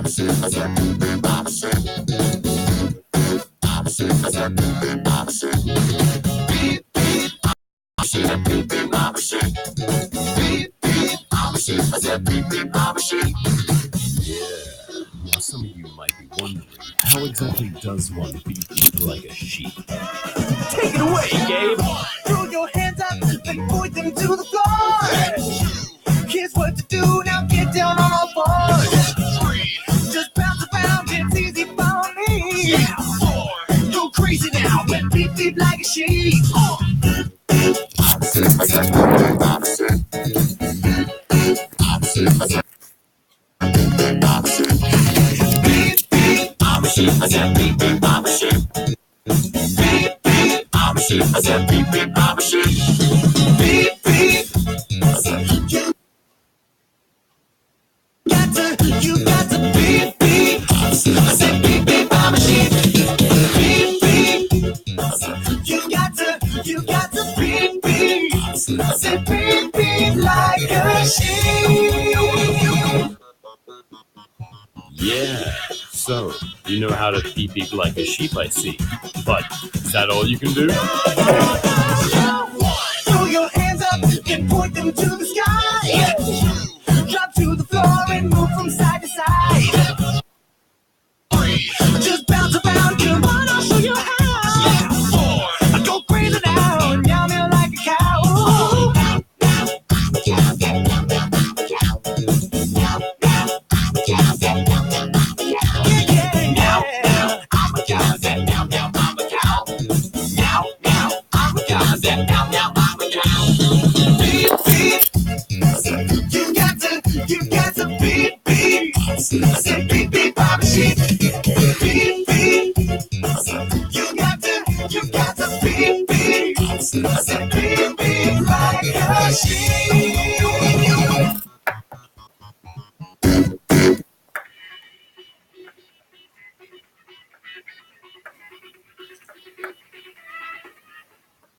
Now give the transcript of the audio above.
Now, some of you might be wondering, how exactly does one beep like a sheep? Take it away, Gabe! Throw your hands up and point them to the floor. Here's what to do, now get down on all fours. Just bounce around, it's easy for me. Go crazy now and beep beep like a sheep. Beep beep, I'm a sheep, I said beep beep, I'm a sheep. Beep beep, I'm a sheep, I said beep beep, I'm a sheep. Beep beep, I said you got to beep beep. I said beep beep, I'm a sheep. Beep beep, you got to beep beep. I said beep beep like a sheep. Yeah, so you know how to beep beep like a sheep, I see. But is that all you can do? Throw your hands up and point them to the sky. Drop to the floor and move from side to side. Just bounce around, come on, I'll show you how. Go crazy now and meow meow like a cow. You got to beep beep. I said beep beep, I'm a sheep. Beep beep. You got to beep beep. I said beep beep like a sheep.